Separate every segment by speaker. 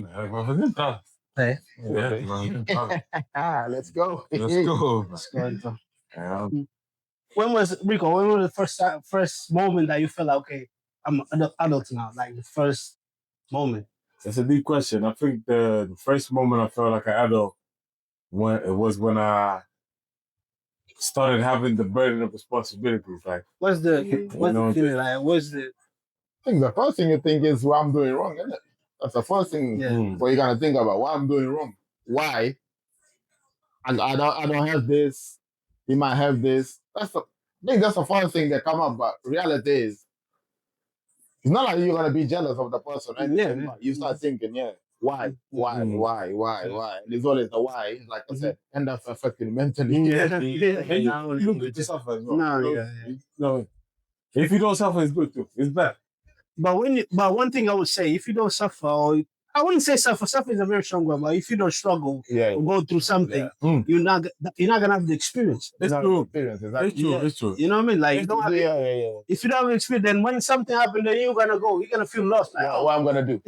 Speaker 1: Vai fazer entrada.
Speaker 2: É.
Speaker 3: Let's go.
Speaker 1: Let's go.
Speaker 2: Let's go então.
Speaker 1: É,
Speaker 2: When was the first moment that you felt like, okay, I'm an adult now? Like the first moment.
Speaker 1: That's a deep question. I think the first moment I felt like an adult was when I started having the burden of responsibilities. Like,
Speaker 2: What's the
Speaker 1: know,
Speaker 2: feeling like? What's the
Speaker 3: I think the first thing you think is what I'm doing wrong, isn't it? That's the first thing what you're gonna think about. What I'm doing wrong. Why? And I don't have this. He might have this. I think that's the first thing that come up. But reality is, it's not like you're gonna be jealous of the person, right?
Speaker 2: Yeah.
Speaker 3: But you start thinking, why? There's always the why. Like I said, end up affecting mentally.
Speaker 1: You don't get to suffer as well. No, if you don't suffer, it's good too. It's bad.
Speaker 2: But one thing I would say, if you don't suffer, or I wouldn't say suffer. Suffer is a very strong word, but if you don't struggle or go through something, you're not gonna have the experience.
Speaker 1: It's true.
Speaker 3: It's true.
Speaker 2: You know what I mean? Like you don't have, if you don't have experience, then when something happens, then you're gonna feel lost. Like,
Speaker 3: what I'm gonna do?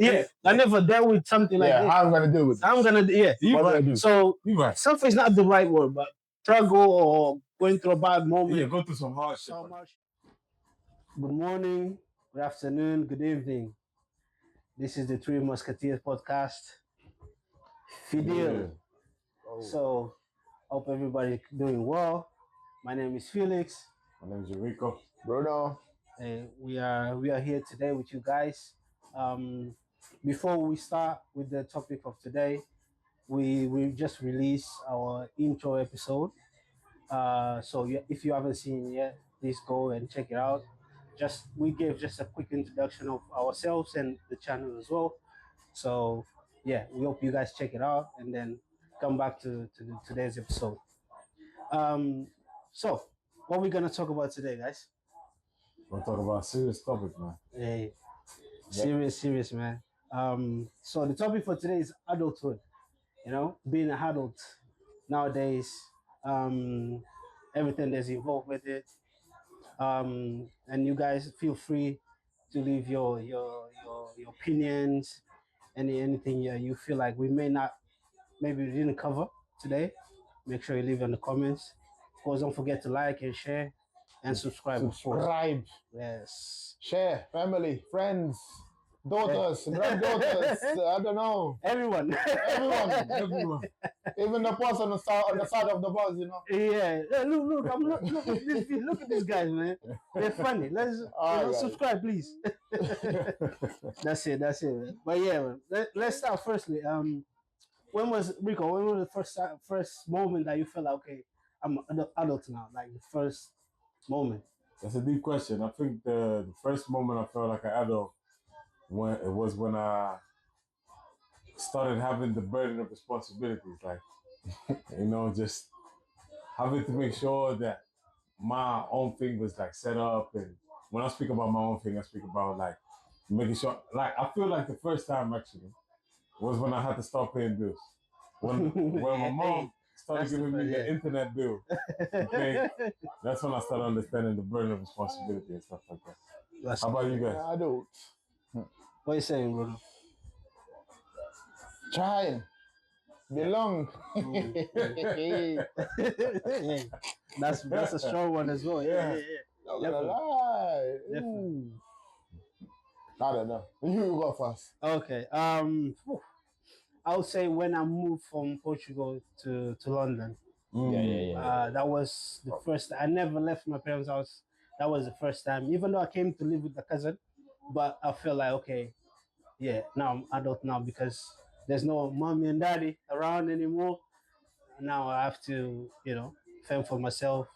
Speaker 2: I never dealt with something like this.
Speaker 3: How I'm gonna deal with it?
Speaker 2: I'm gonna
Speaker 3: do?
Speaker 2: So suffer is not the right word, but struggle or going through a bad moment.
Speaker 1: Yeah, go through some hardship.
Speaker 2: Good morning, good afternoon, good evening. This is the Three Musketeers podcast. Fidel. So, hope everybody doing well. My name is Felix.
Speaker 1: My name is Rico.
Speaker 3: Bruno.
Speaker 2: We are here today with you guys. Before we start with the topic of today, we just released our intro episode. So if you haven't seen it yet, please go and check it out. We gave just a quick introduction of ourselves and the channel as well. So yeah, we hope you guys check it out and then come back to today's episode. So what we're gonna talk about today, guys?
Speaker 1: We'll talk about a serious topic, man.
Speaker 2: Hey, serious, man. So the topic for today is adulthood. You know, being an adult nowadays, everything that's involved with it. And you guys feel free to leave your opinions, anything you feel like maybe we didn't cover today. Make sure you leave in the comments. Of course, don't forget to like and share and subscribe.
Speaker 3: Subscribe.
Speaker 2: Yes.
Speaker 3: Share, family, friends, daughters, granddaughters. I don't know.
Speaker 2: Everyone.
Speaker 3: Even the person on the side of the bus, you know.
Speaker 2: Yeah. Look at these guys, man. They're funny. Let's subscribe, please. That's it, man. But yeah, man. Let's start firstly. When was the first moment that you felt like, okay, I'm an adult now? Like the first moment.
Speaker 1: That's a deep question. I think the first moment I felt like an adult was when I started having the burden of responsibilities. Like, just having to make sure that my own thing was like set up. And when I speak about my own thing, I speak about like making sure. Like, I feel like the first time actually was when I had to start paying bills. When my mom started giving me the internet bill. Okay, that's when I started understanding the burden of responsibility and stuff like that. How about you guys?
Speaker 3: Adult.
Speaker 2: What are you saying, Bruno?
Speaker 3: Child. Belong.
Speaker 2: That's a strong one as well. Yeah.
Speaker 3: Not gonna lie. I don't know. You go first.
Speaker 2: Okay. I would say when I moved from Portugal to London. That was the first. I never left my parents' house. That was the first time. Even though I came to live with a cousin, but I feel like, okay, now I'm adult now because there's no mommy and daddy around anymore. Now I have to, fend for myself,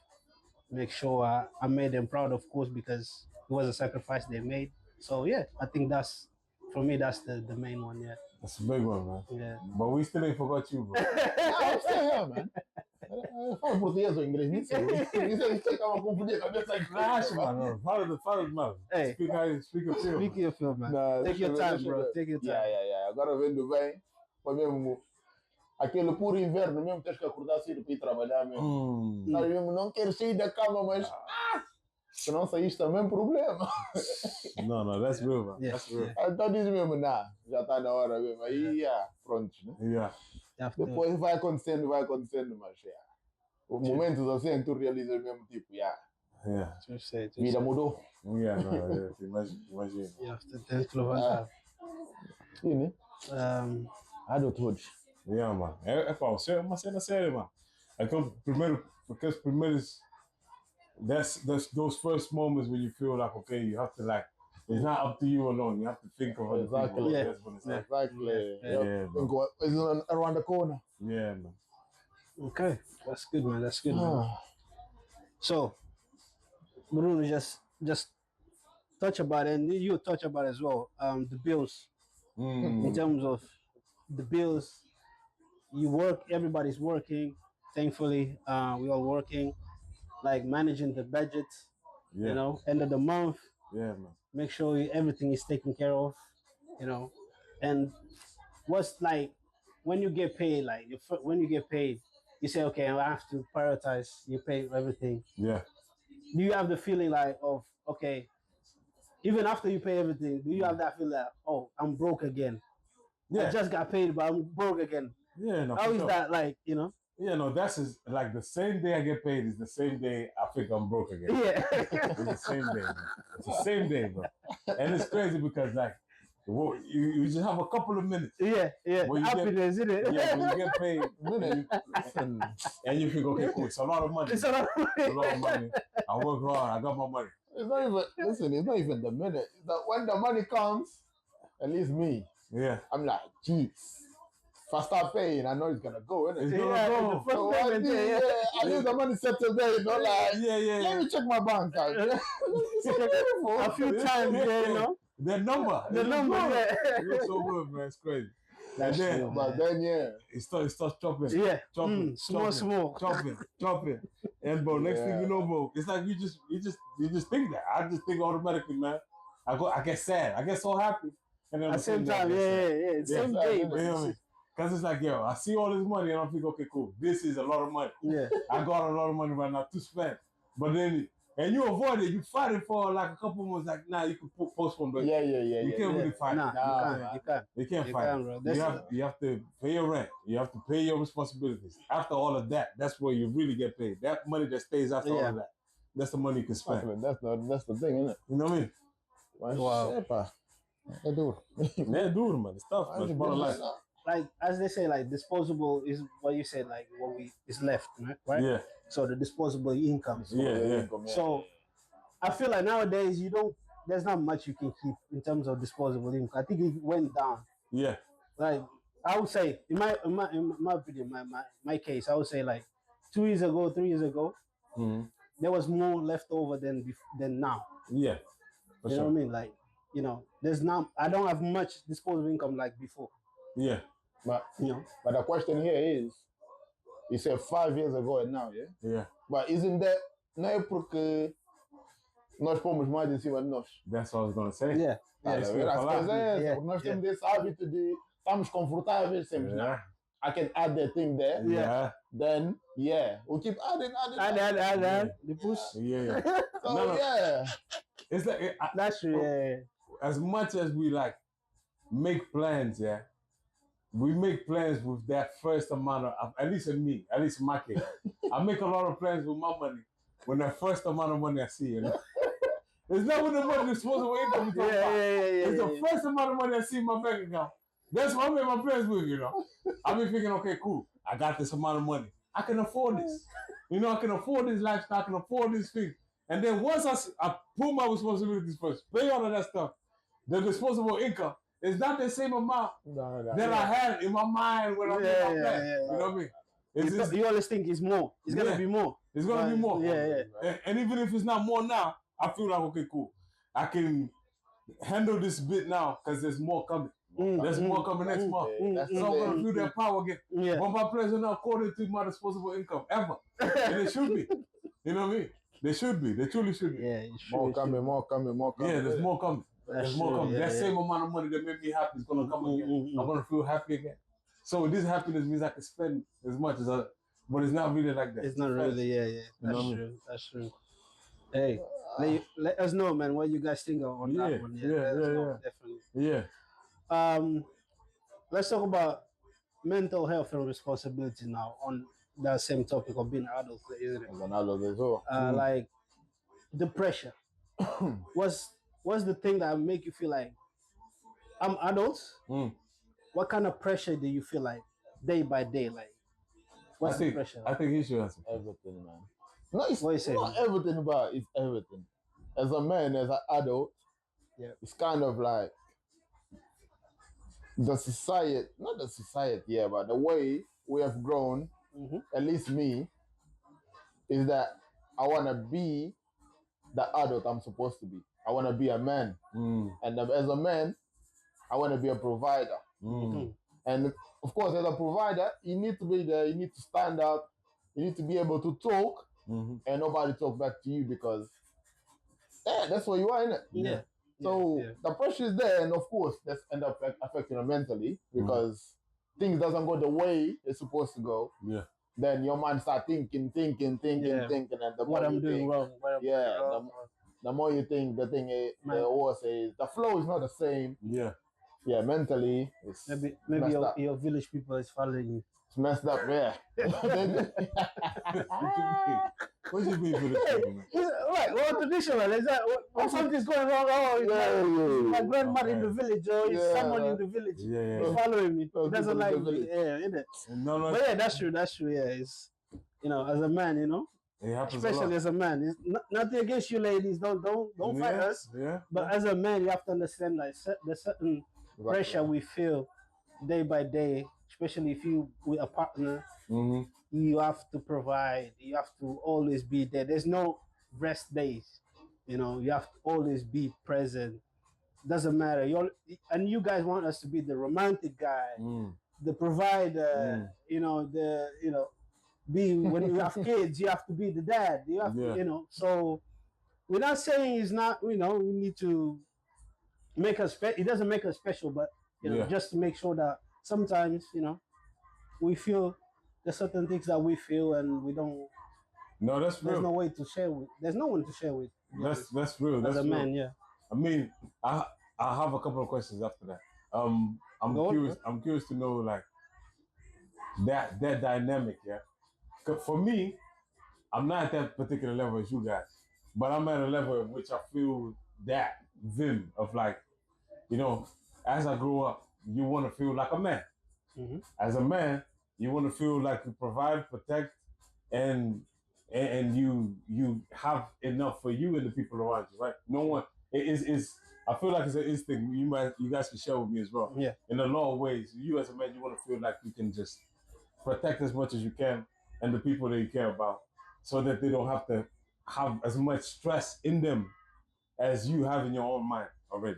Speaker 2: make sure I made them proud, of course, because it was a sacrifice they made. So yeah, I think that's the main one. Yeah.
Speaker 1: That's a big one, man.
Speaker 2: Yeah.
Speaker 1: But we still ain't forgot you, bro.
Speaker 3: I'm still here, man. Fala português ou inglês? Nem sei. Isso aí tava confundindo a cabeça aqui.
Speaker 1: Relaxa, mano. Fala, mano.
Speaker 2: Hey.
Speaker 1: Speak your feel.
Speaker 2: Speak your feel, man. Take your time, bro. Take your time.
Speaker 3: Yeah. Agora vendo bem, foi mesmo aquele puro inverno mesmo, tens que acordar cedo para ir trabalhar mesmo. Sabe mesmo, não quero sair da cama, mas Senão saíste também problema.
Speaker 1: Não, that's real, man. That's real.
Speaker 3: Então diz mesmo, já está na hora mesmo. Aí, pronto, né?
Speaker 1: Yeah.
Speaker 3: Depois vai acontecendo, mas os momentos assim tu realizas mesmo, tipo, vida mudou.
Speaker 1: Yeah, no, imagina.
Speaker 2: Tens que levantar.
Speaker 3: Sim, né? Adulthood.
Speaker 1: Yeah, mano. É uma cena séria, mano. Aqueles primeiros, that's those first moments when you feel like, okay, you have to like, it's not up to you alone. You have to think of other people.
Speaker 3: Yeah.
Speaker 1: That's what it's like.
Speaker 3: Exactly.
Speaker 1: Yeah, man.
Speaker 3: It's around the corner.
Speaker 1: Yeah, man.
Speaker 2: Okay, that's good, man. That's good, man. So, Bruno, just touch about it, and you touch about it as well. The bills, in terms of the bills, you work. Everybody's working. Thankfully, we all working. Like managing the budget, you know, end of the month.
Speaker 1: Yeah, man.
Speaker 2: Make sure everything is taken care of, you know. And what's like when you get paid? Like when you get paid, you say, okay, I have to prioritize. You pay everything.
Speaker 1: Yeah.
Speaker 2: Do you have the feeling like of okay, even after you pay everything, do you have that feeling that I'm broke again? Yeah. I just got paid, but I'm broke again.
Speaker 1: Yeah. No.
Speaker 2: How is that like? You know.
Speaker 1: Yeah, no, that's like the same day I get paid is the same day I think I'm broke again.
Speaker 2: Yeah.
Speaker 1: It's the same day, man. It's the same day, bro. And it's crazy because like you just have a couple of minutes.
Speaker 2: Yeah. Happiness, isn't it?
Speaker 1: Yeah, when you get paid, and you think, okay, cool, it's a lot of money.
Speaker 2: It's a lot of
Speaker 1: money. I work hard, I got my money.
Speaker 3: It's not even the minute. It's that when the money comes, at least me.
Speaker 1: Yeah.
Speaker 3: I'm like, jeez. If I start paying, I know it's gonna go, isn't it?
Speaker 1: It's gonna go.
Speaker 3: So at least the money settled there, you know, like, let me check my bank account.
Speaker 2: A few times, you know.
Speaker 1: The number, it looks so good, man. It's crazy.
Speaker 2: That's true,
Speaker 3: but then,
Speaker 1: it starts chopping.
Speaker 2: Yeah,
Speaker 1: chopping,
Speaker 2: small,
Speaker 1: chopping. And bro, next thing you know, bro, it's like you just think that. I just think automatically, man. I get sad. I get so happy. And then
Speaker 2: at the same time, same day,
Speaker 1: man. Because it's like, yo, I see all this money and I'm thinking, okay, cool. This is a lot of money.
Speaker 2: Yeah.
Speaker 1: I got a lot of money right now to spend. But then, and you avoid it. You fight it for like a couple months. Like, you can postpone. But you can't really fight it. You can't fight it. You have to pay your rent. You have to pay your responsibilities. After all of that, that's where you really get paid. That money that stays after all of that, that's the money you can spend.
Speaker 3: That's the thing, isn't it?
Speaker 1: You know what I mean?
Speaker 3: Wow.
Speaker 1: É duro, man. It's tough, but it's part of life.
Speaker 2: Like as they say, like disposable is what you said, like what is left, right?
Speaker 1: Yeah.
Speaker 2: So the disposable income.
Speaker 1: Yeah.
Speaker 2: So I feel like nowadays there's not much you can keep in terms of disposable income. I think it went down.
Speaker 1: Yeah.
Speaker 2: Like I would say, in my opinion, my case, I would say like 3 years ago, there was more left over than now.
Speaker 1: Yeah.
Speaker 2: You know what I mean? Like, you know, I don't have much disposable income like before.
Speaker 1: Yeah.
Speaker 3: But the question here is, you said 5 years ago and now, yeah?
Speaker 1: Yeah.
Speaker 3: But isn't that, não é porque nós pomos mais em cima de nós.
Speaker 1: That's what I was going to say.
Speaker 2: Yeah.
Speaker 3: As coisas é essa, porque nós temos esse hábito de estamos confortáveis, temos I can add that thing there.
Speaker 1: Yeah.
Speaker 3: Then, we'll keep adding.
Speaker 2: Add. The push.
Speaker 3: Yeah. So,
Speaker 1: It's like,
Speaker 2: that's true,
Speaker 1: as much as we like make plans, we make plans with that first amount of, at least in my case. I make a lot of plans with my money when that first amount of money I see, you know. It's not when the money is disposable income we talk about. It's the first amount of money I see in my bank account. That's what I make my plans with, you know. I be thinking, okay, cool. I got this amount of money. I can afford this. You know, I can afford this lifestyle. I can afford this thing. And then once I put my responsibilities first, pay all of that stuff, the disposable income is not the same amount that I had in my mind when I made my plan. You know what I mean?
Speaker 2: You always think it's more. It's going to be more.
Speaker 1: It's going to be more.
Speaker 2: Yeah.
Speaker 1: And even if it's not more now, I feel like, okay, cool. I can handle this bit now because there's more coming. There's more coming next month. So I'm going to feel that power again. But my plans are not according to my disposable income, ever. And it should be. You know what I mean? They should be. They truly should be.
Speaker 2: Yeah,
Speaker 3: more coming.
Speaker 1: Yeah, there's more coming. There's more coming. That same amount of money that made me happy is going to come again. I'm going to feel happy again. So this happiness means I can spend as much as but it's not really like that.
Speaker 2: It's not really, That's true. Hey, let us know, man, what you guys think on that one. Yeah, let us know, definitely.
Speaker 1: Yeah.
Speaker 2: Let's talk about mental health and responsibility now on that same topic of being adult, isn't it?
Speaker 3: As an adult as well.
Speaker 2: Like the pressure. what's the thing that make you feel like I'm adult? What kind of pressure do you feel like day by day? Like, what's the pressure?
Speaker 1: I think he should answer.
Speaker 3: Everything, man. No, it's
Speaker 2: What you saying?
Speaker 3: not everything about it's everything. As a man, as an adult, it's kind of like the society, not the society, yeah, but the way we have grown, at least me, is that I want to be the adult I'm supposed to be. I want to be a man. And as a man, I want to be a provider. And of course, as a provider, you need to be there, you need to stand up, you need to be able to talk, and nobody talk back to you because that's what you are, innit?
Speaker 2: Yeah.
Speaker 3: So the pressure is there, and of course, that's end up affecting you mentally because things doesn't go the way it's supposed to go.
Speaker 1: Yeah.
Speaker 3: Then your mind start thinking, and the
Speaker 2: what I'm doing wrong.
Speaker 3: The more you think, the thing is, the worse is the flow is not the same. Yeah, mentally, it's
Speaker 2: maybe your village people is following you.
Speaker 3: It's messed up, yeah.
Speaker 1: What do you mean village people?
Speaker 2: Right, well, traditional is that when something's going wrong? My grandmother in the village, or someone in the village is following me. He doesn't like me. Yeah, isn't it?
Speaker 1: No.
Speaker 2: But yeah, that's true. Yeah, it's as a man, especially as a man, it's nothing against you, ladies. Don't fight us.
Speaker 1: Yeah.
Speaker 2: But as a man, you have to understand like the certain pressure we feel day by day, especially if you with a partner. You have to provide. You have to always be there. There's no rest days. You have to always be present. Doesn't matter. You guys want us to be the romantic guy, the provider. Be when you have kids, you have to be the dad. You have to, So we're not saying it's not. We need to make us. It doesn't make us special, but just to make sure that sometimes we feel there's certain things that we feel and we don't.
Speaker 1: No, that's real.
Speaker 2: There's no way to share with. There's no one to share with.
Speaker 1: That's real. That's
Speaker 2: as a
Speaker 1: real.
Speaker 2: man, yeah.
Speaker 1: I mean, I have a couple of questions after that. I'm curious. I'm curious to know like that dynamic. Yeah. For me, I'm not at that particular level as you guys, but I'm at a level at which I feel that vim of like, as I grow up, you want to feel like a man. As a man, you want to feel like you provide, protect, and you have enough for you and the people around you, right? No one is. I feel like it's an instinct. You guys can share with me as well.
Speaker 2: Yeah.
Speaker 1: In a lot of ways, you as a man, you want to feel like you can just protect as much as you can and the people that you care about, so that they don't have to have as much stress in them as you have in your own mind already.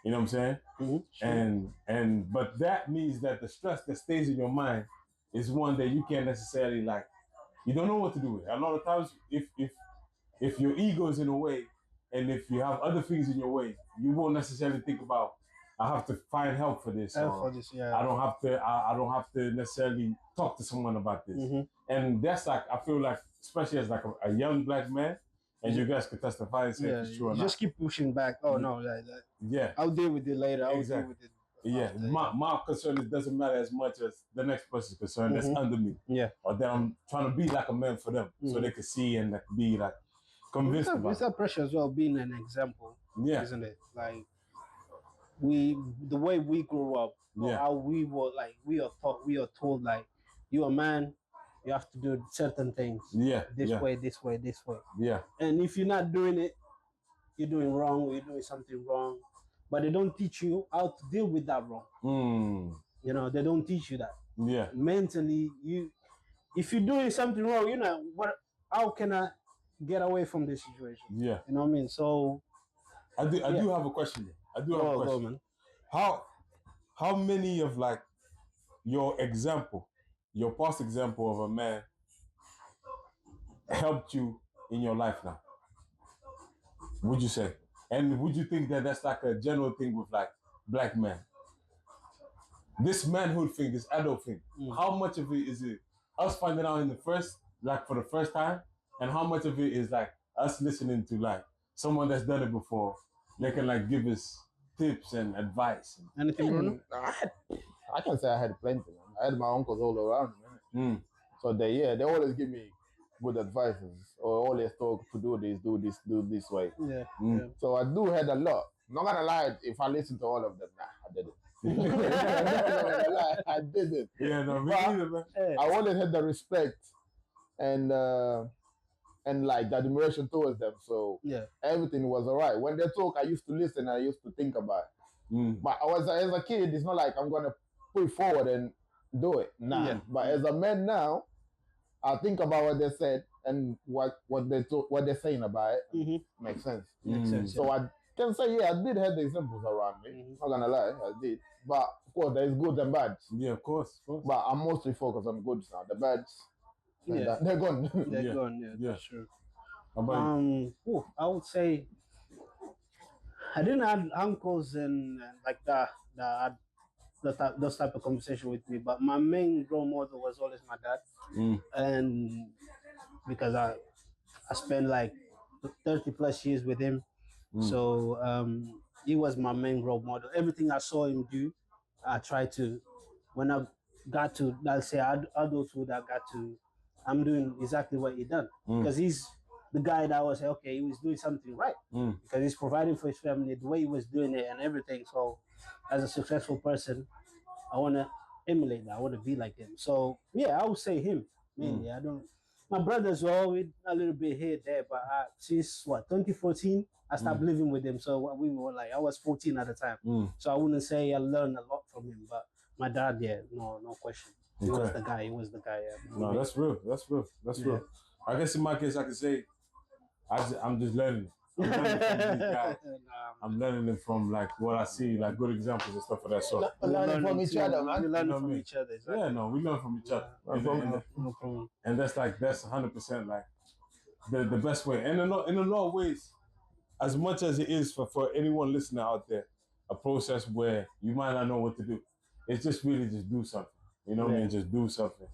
Speaker 1: You know what I'm saying?
Speaker 2: Sure.
Speaker 1: But that means that the stress that stays in your mind is one that you can't necessarily like. You don't know what to do with it. A lot of times, if your ego is in a way, and if you have other things in your way, you won't necessarily think about, I have to find help for this.
Speaker 2: Yeah.
Speaker 1: I don't have to necessarily talk to someone about this. And that's like, I feel like, especially as like a young black man, and you guys could testify and say if it's true or not.
Speaker 2: Just keep pushing back. Oh no, I'll deal with it later. I'll deal with it.
Speaker 1: Yeah, my concern is doesn't matter as much as the next person's concern that's under me.
Speaker 2: Yeah.
Speaker 1: Or that I'm trying to be like a man for them, so they can see and like, be like convinced about it.
Speaker 2: It's that pressure as well, being an example, isn't it? Like the way we grew up, how we were like, we are told like, you're a man, you have to do certain things. This way.
Speaker 1: Yeah.
Speaker 2: And if you're not doing it, you're doing wrong, or you're doing something wrong. But they don't teach you how to deal with that wrong. They don't teach you that.
Speaker 1: Yeah.
Speaker 2: Mentally, if you're doing something wrong, how can I get away from this situation?
Speaker 1: Yeah.
Speaker 2: You know what I mean? So
Speaker 1: I do have a question.
Speaker 2: Go, man.
Speaker 1: How many of like your past example of a man helped you in your life now? Would you say? And would you think that that's like a general thing with like black men? This manhood thing, this adult thing, how much of it is it us finding out for the first time? And how much of it is like us listening to like someone that's done it before, they can like give us tips and advice.
Speaker 2: Anything, Bruno?
Speaker 3: I can say I had plenty, man. I had my uncles all around me. So they always give me good advices or always talk to do this way.
Speaker 2: Yeah.
Speaker 3: So I do had a lot. I'm not gonna lie, if I listen to all of them, nah, I didn't. I'm not gonna lie, I didn't.
Speaker 1: Yeah, no, me either, man.
Speaker 3: I always had the respect and like the admiration towards them. So everything was alright. When they talk, I used to listen. I used to think about it. But as a kid, it's not like I'm gonna put it forward and do it. Nah. Yeah. But as a man now, I think about what they said and what they're saying about it. Makes sense.
Speaker 2: Makes sense.
Speaker 3: So I can say, I did have the examples around me. Not gonna lie, I did. But of course, there's good and bad.
Speaker 1: Yeah, of course.
Speaker 3: But I'm mostly focused on goods now. The bads, they're gone.
Speaker 2: They're gone. Yeah, that's true.
Speaker 1: I
Speaker 2: would say I didn't have uncles and like that had those type of conversation with me, but my main role model was always my dad, and because I spent like 30 plus years with him, so he was my main role model. Everything I saw him do, I tried to. When I got to, let's say, adulthood, I'm doing exactly what he done because he's the guy that was okay. He was doing something right because he's providing for his family the way he was doing it and everything. So, as a successful person, I want to emulate that. I want to be like him. So I would say him mainly. I don't. My brothers were always a little bit here there, but since 2014, I stopped living with him. So we were like, I was 14 at the time. So I wouldn't say I learned a lot from him, but my dad, no question. He was the guy.
Speaker 1: No, that's real. I guess in my case, I could say I'm just learning. I'm learning from these guys. I'm learning it from like what I see, like good examples and stuff of that sort.
Speaker 3: Learning from each other, man.
Speaker 2: We learn from each other. Exactly.
Speaker 1: Yeah, no, we learn from each other.
Speaker 2: No problem.
Speaker 1: And that's 100% like the best way. And in a lot of ways, as much as it is for anyone listening out there, a process where you might not know what to do, it's just really just do something. You know what I mean? Just do something.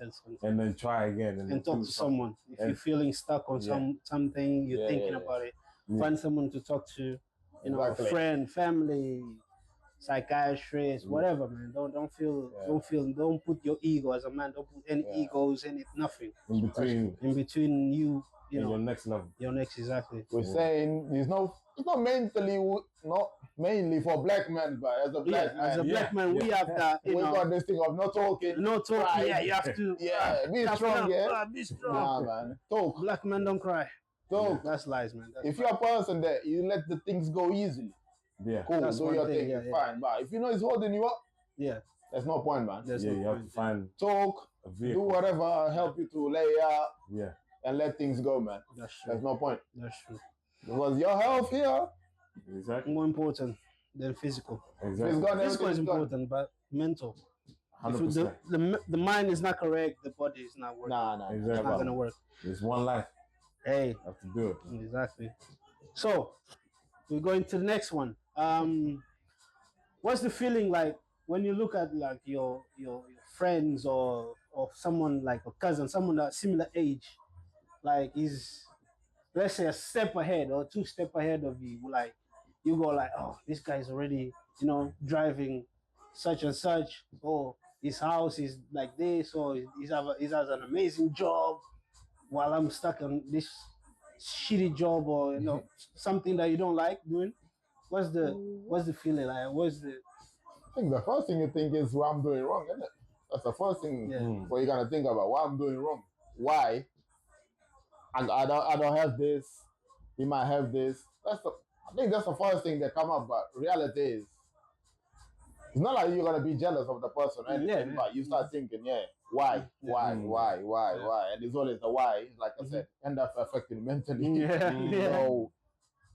Speaker 1: And then try again. And
Speaker 2: talk to someone. If you're feeling stuck on something, you're thinking about it, find someone to talk to, a friend, family, psychiatrist, whatever, man. Don't put your ego as a man, don't put any egos in it, nothing. In between you,
Speaker 1: your next level.
Speaker 2: Your next, exactly.
Speaker 3: We're saying it's not mainly for black men, but as a black man.
Speaker 2: As a black man, we have that.
Speaker 3: We got this thing of not talking.
Speaker 2: No talking. Cry. Yeah, you have to.
Speaker 3: Be strong.
Speaker 2: Be strong.
Speaker 3: Nah, man. Talk.
Speaker 2: Black men don't cry.
Speaker 3: Talk.
Speaker 2: That's lies, man.
Speaker 3: If you're a person that you let the things go easily, cool,
Speaker 2: that's
Speaker 3: do your thing, fine. But if you know it's holding you up, there's no point, man.
Speaker 1: You have to find
Speaker 3: talk, do whatever help you to lay out, and let things go, man.
Speaker 2: That's true.
Speaker 3: There's no point.
Speaker 2: That's true.
Speaker 3: Because your health here,
Speaker 2: more important than physical.
Speaker 1: Exactly.
Speaker 2: Physical is important, but mental.
Speaker 1: 100%.
Speaker 2: If the mind is not correct, the body is not working.
Speaker 3: Nah,
Speaker 1: exactly.
Speaker 2: It's not gonna work.
Speaker 1: It's one life.
Speaker 2: Hey,
Speaker 1: you have to do it.
Speaker 2: Exactly. So we're going to the next one. What's the feeling like when you look at like your friends or someone like a cousin, someone that's similar age, like is, let's say, a step ahead or 2 steps ahead of you, like you go like, oh, this guy's already, driving such and such, or his house is like this, or he has an amazing job, while I'm stuck on this shitty job, or something that you don't like doing. What's the feeling like?
Speaker 3: I think the first thing you think is what I'm doing wrong, isn't it? That's the first thing what you're gonna think about. What I'm doing wrong. Why? And I don't have this. He might have this. I think that's the first thing that come up. But reality is, it's not like you're gonna be jealous of the person or anything. But you start thinking, why? And it's always the why. Like I said, end up affecting mentally. So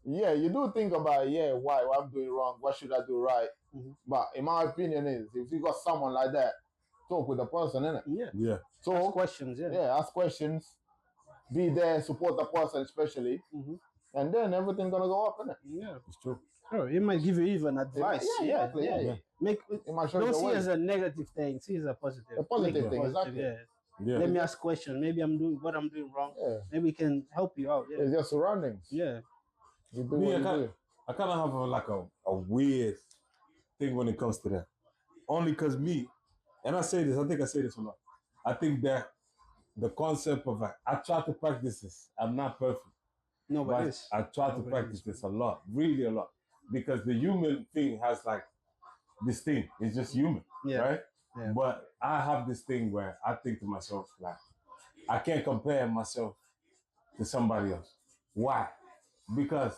Speaker 3: you do think about why I'm doing wrong. What should I do right? But in my opinion, is if you got someone like that, talk with the person, innit? Talk,
Speaker 2: ask questions.
Speaker 3: Ask questions. Be there, support the person especially, and then everything's gonna go up, innit?
Speaker 1: Yeah, it's true.
Speaker 2: Sure, it might give you even advice.
Speaker 3: Exactly.
Speaker 2: Don't see it as a negative thing. See it as a positive.
Speaker 3: A positive thing, exactly.
Speaker 2: Let me ask questions. Maybe I'm doing what I'm doing wrong.
Speaker 3: Yeah.
Speaker 2: Maybe we can help you out. Yeah.
Speaker 3: It's your surroundings.
Speaker 2: Yeah.
Speaker 3: You do what you do.
Speaker 1: I kind of have a weird thing when it comes to that. Only because me, and I think I say this a lot. I think that the concept of I try to practice this. I'm not perfect.
Speaker 2: No, but
Speaker 1: I try to practice this a lot, really a lot. Because the human thing has like this thing. It's just human, right?
Speaker 2: Yeah.
Speaker 1: But I have this thing where I think to myself, like, I can't compare myself to somebody else. Why? Because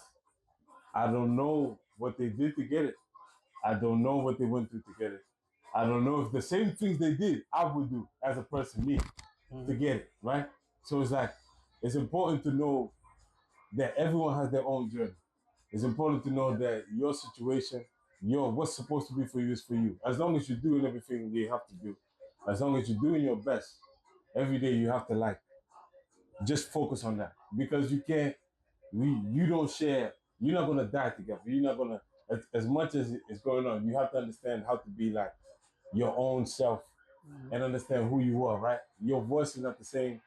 Speaker 1: I don't know what they did to get it. I don't know what they went through to get it. I don't know if the same things they did, I would do as a person, me, to get it, right? So it's like, it's important to know that everyone has their own journey. It's important to know that your situation, what's supposed to be for you is for you. As long as you're doing everything you have to do, as long as you're doing your best, every day you have to like, just focus on that. Because you can't, you don't share, you're not gonna die together. You're not gonna, as much as it's going on, you have to understand how to be like your own self and understand who you are, right? Your voice is not the same.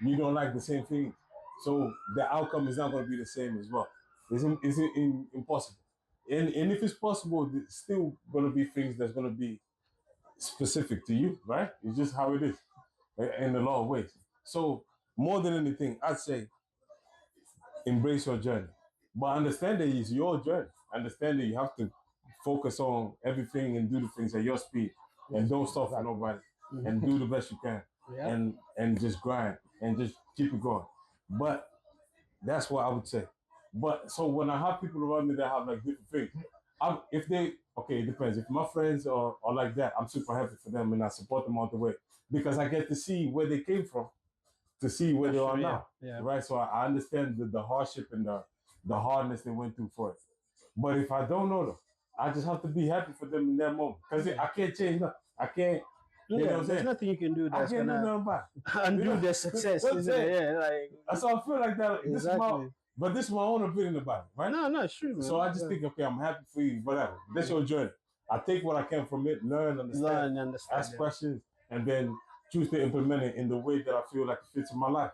Speaker 1: You don't like the same thing. So the outcome is not going to be the same as well. It's impossible. And if it's possible, it's still going to be things that's going to be specific to you, right? It's just how it is in a lot of ways. So more than anything, I'd say embrace your journey. But understand that it's your journey. Understand that you have to focus on everything and do the things at your speed. And don't stop for nobody. And do the best you can. And just grind and just keep it going. But that's what I would say. But so when I have people around me that have like different things, it depends. If my friends are like that, I'm super happy for them and I support them all the way because I get to see where they came from, to see where they are now. Yeah. Right? So I understand the hardship and the hardness they went through for it. But if I don't know them, I just have to be happy for them in that moment because I can't change nothing. I can't. You know what I'm
Speaker 2: there's
Speaker 1: saying?
Speaker 2: Nothing you can do that's
Speaker 1: gonna
Speaker 2: undo their success, isn't it? Yeah, like
Speaker 1: so I feel like that.
Speaker 2: Exactly.
Speaker 1: But this is my own opinion about it, right?
Speaker 2: No, sure.
Speaker 1: So I just think, okay, I'm happy for you, whatever. That's your journey. I take what I can from it, learn, understand, ask questions, and then choose to implement it in the way that I feel like it fits in my life.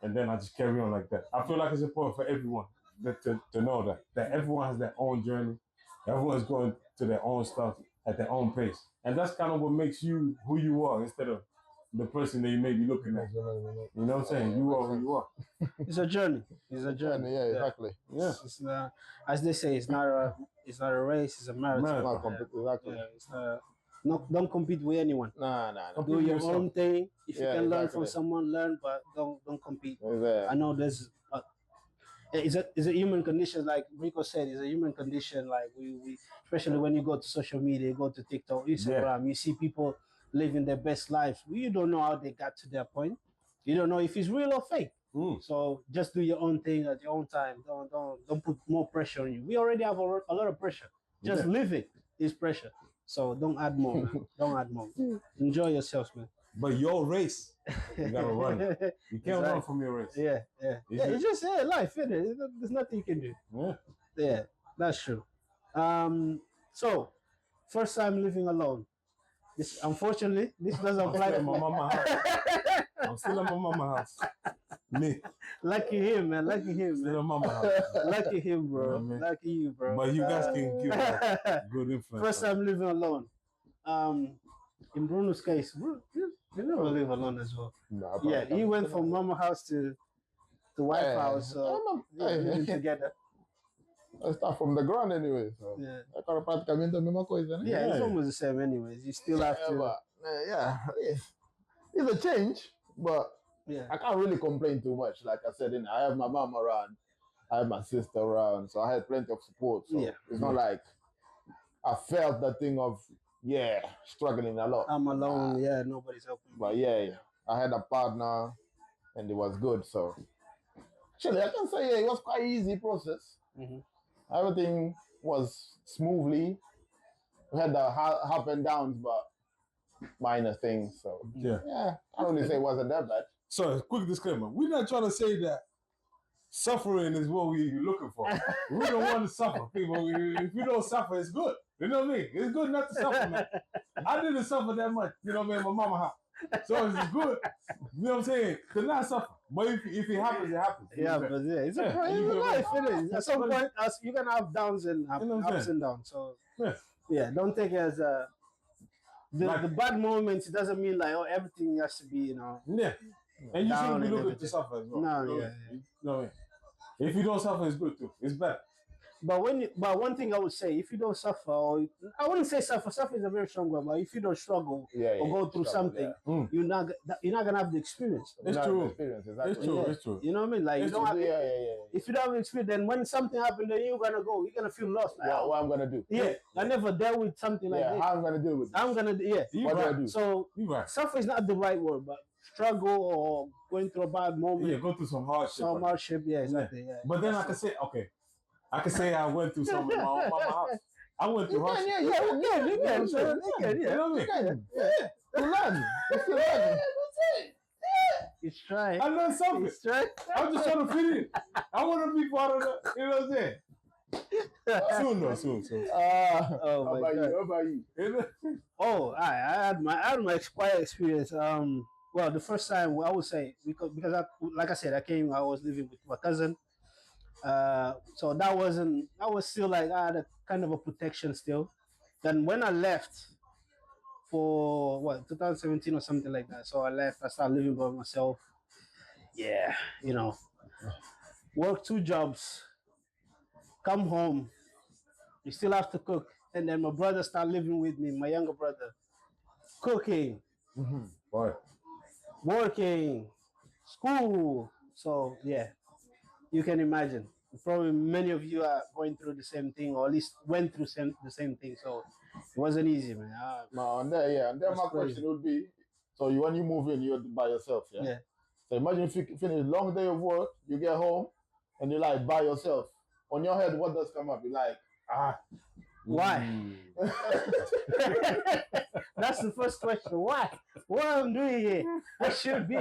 Speaker 1: And then I just carry on like that. I feel like it's important for everyone to know that everyone has their own journey. Everyone's going to their own stuff at their own pace. And that's kind of what makes you who you are instead of the person that you may be looking at. You know what I'm saying? You are who you are.
Speaker 2: It's a journey. It's a journey.
Speaker 3: Yeah, exactly.
Speaker 1: Yeah.
Speaker 2: It's not, as they say, it's not a race. It's a marathon.
Speaker 3: Exactly.
Speaker 2: Yeah, it's not. Don't compete with anyone.
Speaker 3: Nah.
Speaker 2: Do your own thing. If you can learn from someone, learn, but don't compete.
Speaker 3: Exactly.
Speaker 2: I know there's. It's a human condition, like Rico said. It's a human condition. Like we especially when you go to social media, you go to TikTok, Instagram, you see people living their best lives. You don't know how they got to that point. You don't know if it's real or fake. So just do your own thing at your own time. Don't put more pressure on you. We already have a lot of pressure. Just live it is pressure. So don't add more, man. Don't add more. Enjoy yourselves, man.
Speaker 1: But your race, you gotta run. You can't run from your race.
Speaker 2: Yeah. It's just life, isn't it? There's nothing you can do. Yeah, that's true. So first time living alone. This unfortunately this doesn't apply to
Speaker 1: my mama house. I'm still in my mama house. Me.
Speaker 2: Lucky him, man. Lucky him,
Speaker 1: still
Speaker 2: man.
Speaker 1: in mama house.
Speaker 2: Lucky him, bro.
Speaker 1: You know
Speaker 2: Lucky you, bro.
Speaker 1: But you guys can give good influence.
Speaker 2: First time living alone. In Bruno's case, Bruno, you never live alone as well. No, he went from mama house to wife house, so living together.
Speaker 3: I start from the ground anyway, so I praticamente a mesma coisa, né?
Speaker 2: Yeah, it's almost the same anyways. You still have to.
Speaker 3: But, it's a change, but I can't really complain too much. Like I said, I have my mom around, I have my sister around, so I had plenty of support. So it's not like I felt that thing of struggling a lot.
Speaker 2: I'm alone. Nobody's helping me.
Speaker 3: But I had a partner, and it was good. So actually, I can say it was quite easy process. Everything was smoothly. We had the up and downs, but minor things. So I don't really say it wasn't that bad.
Speaker 1: So quick disclaimer: we're not trying to say that suffering is what we're looking for. We don't want to suffer. People, if you don't suffer, it's good. You know what I mean? It's good not to suffer, man. I didn't suffer that much. You know what I mean? My mama house. So it's good. You know what I'm saying? To not suffer. But if it happens, it happens.
Speaker 2: Yeah, but yeah, it's a life, it is. At some point, you're gonna have downs and ups and downs. So yeah, don't take it as the bad moments. It doesn't mean like everything has to be
Speaker 1: Yeah, and you shouldn't be looking to suffer as well.
Speaker 2: No,
Speaker 1: You know what I mean? If you don't suffer, it's good too. It's better.
Speaker 2: But one thing I would say, if you don't suffer, or I wouldn't say suffer. Suffer is a very strong word, but if you don't struggle or go through something, you're not gonna have the experience.
Speaker 1: It's true. It's true. It's true.
Speaker 2: You know what I mean? Like you don't have. If you don't have the experience, then when something happens, then you're gonna feel lost. Like,
Speaker 3: what I'm gonna do?
Speaker 2: Yeah, I never dealt with something like this.
Speaker 3: How I'm gonna deal with it?
Speaker 2: What do I do? So suffer is not the right word, but struggle or going through a bad moment.
Speaker 1: Yeah, go through some hardship.
Speaker 2: Yeah, exactly. Yeah.
Speaker 1: But then I can say, okay. I can say I went through something in my house. I went through hardship.
Speaker 2: You can.
Speaker 1: You know what I mean?
Speaker 2: He's trying.
Speaker 1: I learned something.
Speaker 2: He's trying.
Speaker 1: I'm just trying to fit in. I want to be part of the, you know what I'm saying? Soon.
Speaker 2: Oh my God.
Speaker 3: How about you?
Speaker 2: Oh, I had my quiet experience. Well, the first time I would say because like I said, I was living with my cousin. So that was still like I had a kind of a protection still. Then when I left for 2017 or something like that, so I started living by myself. Yeah, work 2 jobs, come home, you still have to cook, and then my brother started living with me, my younger brother, cooking, working, school. So yeah, you can imagine. Probably many of you are going through the same thing, or at least went through the same thing. So it wasn't easy, man.
Speaker 3: And then my question would be: so when you move in, you're by yourself, yeah?
Speaker 2: Yeah.
Speaker 3: So imagine if you finish a long day of work, you get home, and you're like by yourself. On your head, what does come up? You're like,
Speaker 2: why? That's the first question. Why? What am I doing here? I should be.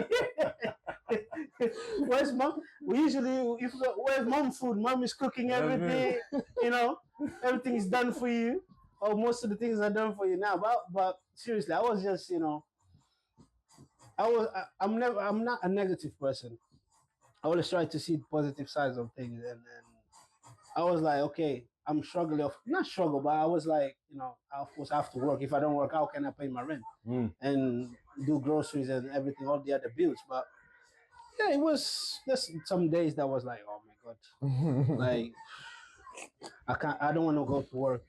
Speaker 2: Where's mom? Where's mom food? Mom is cooking everything. Everything is done for you. Or most of the things are done for you now. But seriously, I was just, I'm not a negative person. I always try to see the positive sides of things, and I was like, okay, I'm struggling. Not struggle, but I was like, of course I have to work. If I don't work, how can I pay my rent and do groceries and everything, all the other bills? But yeah, it was just some days that was like, oh my God, like I don't want to go to work.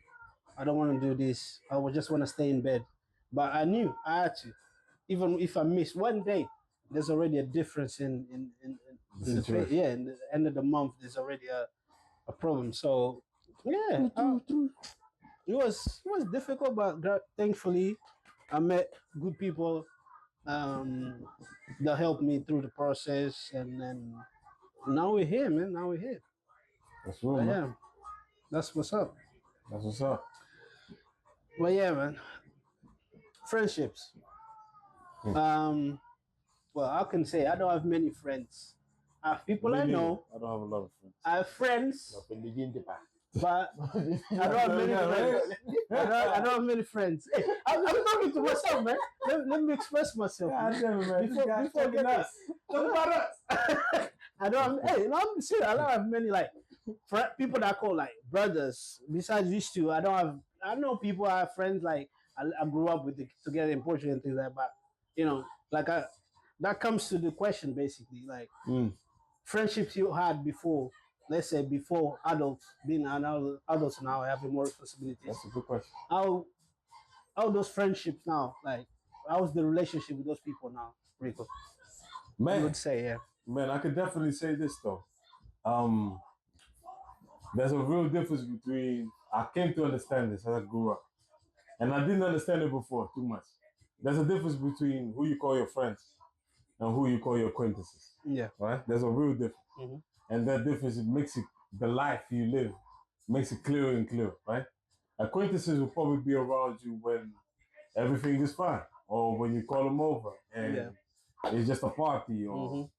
Speaker 2: I don't want to do this. I would just want to stay in bed. But I knew I had to. Even if I missed one day, there's already a difference in the in the end of the month. There's already a problem. So yeah, it was difficult, but thankfully I met good people that helped me through the process, and then now we're here, man. Now we're here.
Speaker 1: That's real, man. Yeah,
Speaker 2: that's what's up.
Speaker 1: That's what's up.
Speaker 2: But yeah, man. Friendships. Well, I can say I don't have many friends. I have people I know.
Speaker 1: I don't have a lot of friends.
Speaker 2: I have friends, but I don't have many friends. I don't have many friends. Hey, I'm talking to myself, man. Let me express myself. Before I get this. Talk about us. I don't have, I'm serious. I don't have many people that I call brothers. Besides these two, I don't have. I know people I have friends I grew up with together in Portugal and things like that. But that comes to the question basically. Friendships you had before, let's say before being adults now, having more responsibilities.
Speaker 1: That's a good question.
Speaker 2: How those friendships now, how's the relationship with those people now, Rico?
Speaker 1: Man,
Speaker 2: I would say, yeah.
Speaker 1: Man, I could definitely say this though. There's a real difference between, I came to understand this as I grew up. And I didn't understand it before too much. There's a difference between who you call your friends and who you call your acquaintances.
Speaker 2: Yeah.
Speaker 1: Right? There's a real difference.
Speaker 2: Mm-hmm.
Speaker 1: And that difference makes the life you live, makes it clearer and clearer, right? Acquaintances will probably be around you when everything is fine, or when you call them over and it's just a party, or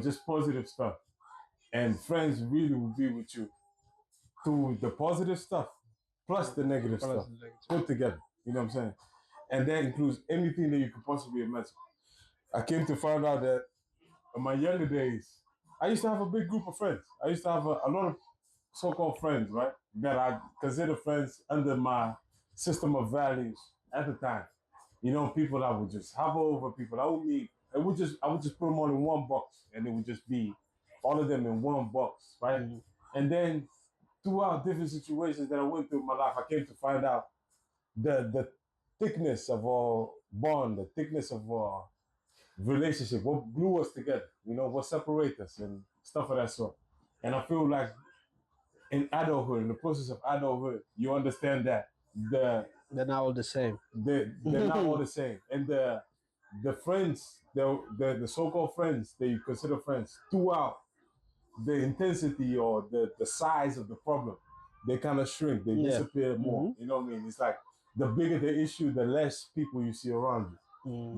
Speaker 1: just positive stuff. And friends really will be with you through the positive stuff plus the negative stuff put together. You know what I'm saying? And that includes anything that you could possibly imagine. I came to find out that in my younger days, I used to have a big group of friends. I used to have a lot of so-called friends, right? That I consider friends under my system of values at the time. You know, people that would just hover over people. I would meet. I would just put them all in one box, and it would just be all of them in one box, right? Mm-hmm. And then throughout different situations that I went through in my life, I came to find out the thickness of our bond, the thickness of our relationship, what glue us together, you know, what separates us and stuff of that sort. And I feel like in adulthood, in the process of adulthood, you understand that they're
Speaker 2: not all the same.
Speaker 1: They're not all the same. And the friends, the so-called friends that you consider friends, throughout the intensity or the size of the problem, they kind of shrink, they disappear more. Mm-hmm. You know what I mean? It's like the bigger the issue, the less people you see around you.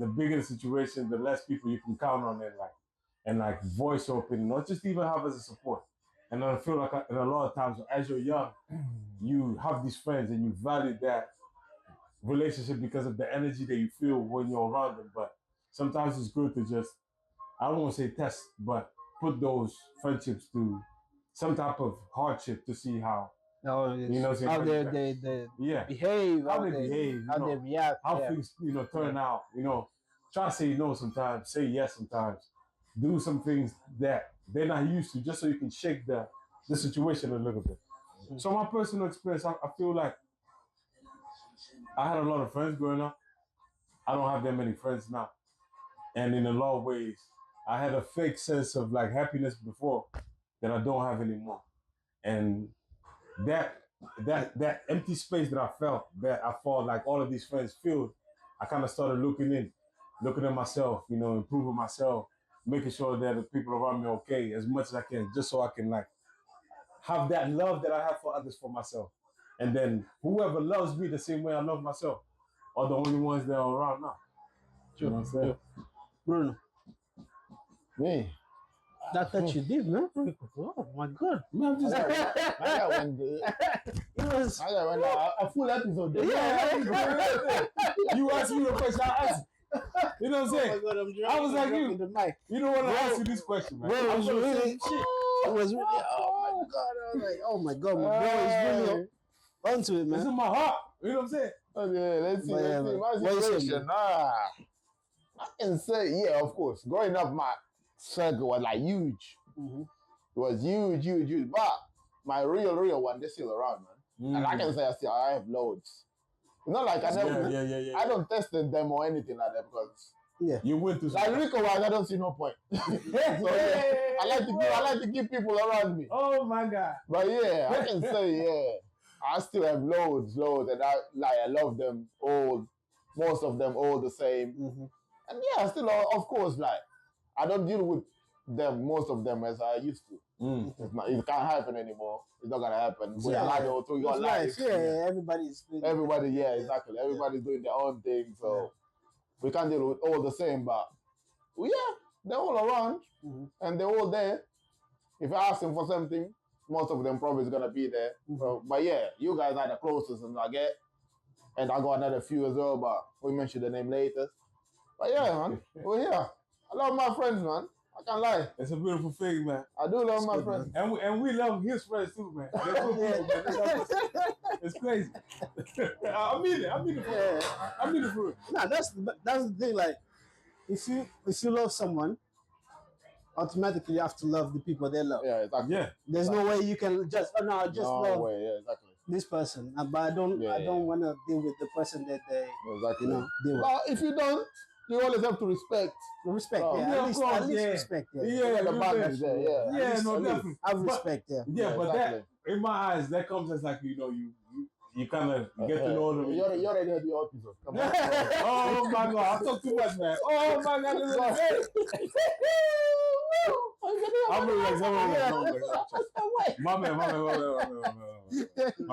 Speaker 1: The bigger the situation, the less people you can count on and voice your opinion, not just even have as a support. And I feel like in a lot of times, as you're young, you have these friends and you value that relationship because of the energy that you feel when you're around them. But sometimes it's good to just, I don't want to say test, but put those friendships through some type of hardship to see how, you know,
Speaker 2: how they behave,
Speaker 1: how they behave,
Speaker 2: how they react,
Speaker 1: how things, you know, turn out, you know, try to say no sometimes, say yes sometimes, do some things that they're not used to just so you can shake the situation a little bit. Mm-hmm. So my personal experience, I feel like I had a lot of friends growing up. I don't have that many friends now. And in a lot of ways, I had a fake sense of like happiness before that I don't have anymore. And that empty space that I felt like all of these friends filled, I kind of started looking at myself, you know, improving myself, making sure that the people around me are okay as much as I can, just so I can like have that love that I have for others for myself. And then whoever loves me the same way I love myself are the only ones that are around now. You know what I'm saying?
Speaker 2: Bruno.
Speaker 3: Me.
Speaker 2: That you did, man. Oh my God. Man, I'm just like,
Speaker 3: it was a full episode.
Speaker 2: Yeah.
Speaker 1: You asked me the question, I asked. You know what I'm saying?
Speaker 2: Oh my God,
Speaker 1: I was like you don't want to ask you this question, man.
Speaker 2: Bro, it was really, oh my God. I was like, oh my God, my bro is really onto it, man.
Speaker 1: It's in my heart. You know what I'm saying?
Speaker 3: Okay, let's see. My situation. I can say, yeah, of course. Growing up, my circle was like huge. Mm-hmm. It was huge. But my real one, they're still around, man. And I can say I have loads. It's not like I never, I don't test them or anything like that because
Speaker 1: you went to
Speaker 3: like Rico-wise, I don't see no point. So I like to keep people around me.
Speaker 1: Oh my God!
Speaker 3: But yeah, I can say I still have loads, and I love them all, most of them all the same. Mm-hmm. And yeah, still of course like I don't deal with them, most of them as I used to. It can't happen anymore. It's not gonna happen. We are through your life. Everybody, exactly. Everybody's doing their own thing, so we can't deal with all the same. But they're all around and they're all there. If I ask them for something, most of them probably is gonna be there. So, but yeah, you guys are the closest, and I get, and I got another few as well. But we mention the name later. But yeah, man, we're here. I love my friends, man. I can't lie.
Speaker 1: It's a beautiful thing, man.
Speaker 3: I do love my friends.
Speaker 1: And we love his friends too, man. It's crazy. I mean it for real.
Speaker 2: Nah, that's the thing. Like, if you love someone, automatically you have to love the people they love.
Speaker 3: Yeah, exactly.
Speaker 2: Yeah. There's no way you can just love
Speaker 3: exactly.
Speaker 2: this person. But I don't want to deal with the person that they deal with.
Speaker 3: But if you don't, you always have to respect.
Speaker 2: Respect, at least respect.
Speaker 3: The balance there,
Speaker 1: definitely.
Speaker 2: I have respect,
Speaker 1: Yeah, but that, in my eyes, that comes as like, you kind of get to know them.
Speaker 3: You already had your episode. Come on.
Speaker 1: Oh my God, I talk too much, man. Oh my God, I'm relaxed. My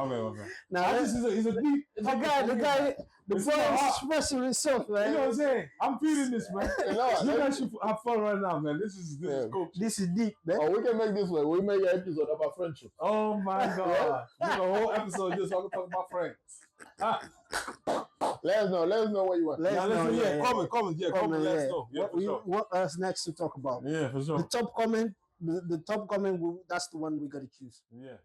Speaker 1: man.
Speaker 2: Now this is a deep. The guy is expressing himself, man.
Speaker 1: You know what I'm saying? I'm feeling this, man. You guys should have fun right now, man. This is cool.
Speaker 2: This is deep, man.
Speaker 3: Oh, we can make this way. We make an episode about friendship.
Speaker 1: Oh my God. Make a whole episode just so I can talk about friends.
Speaker 3: Let us know what you want.
Speaker 1: Comment, let us know. Yeah, for sure.
Speaker 2: What else next to talk about?
Speaker 1: Yeah, for sure.
Speaker 2: The top comment, that's the one we gotta choose.
Speaker 1: Yeah.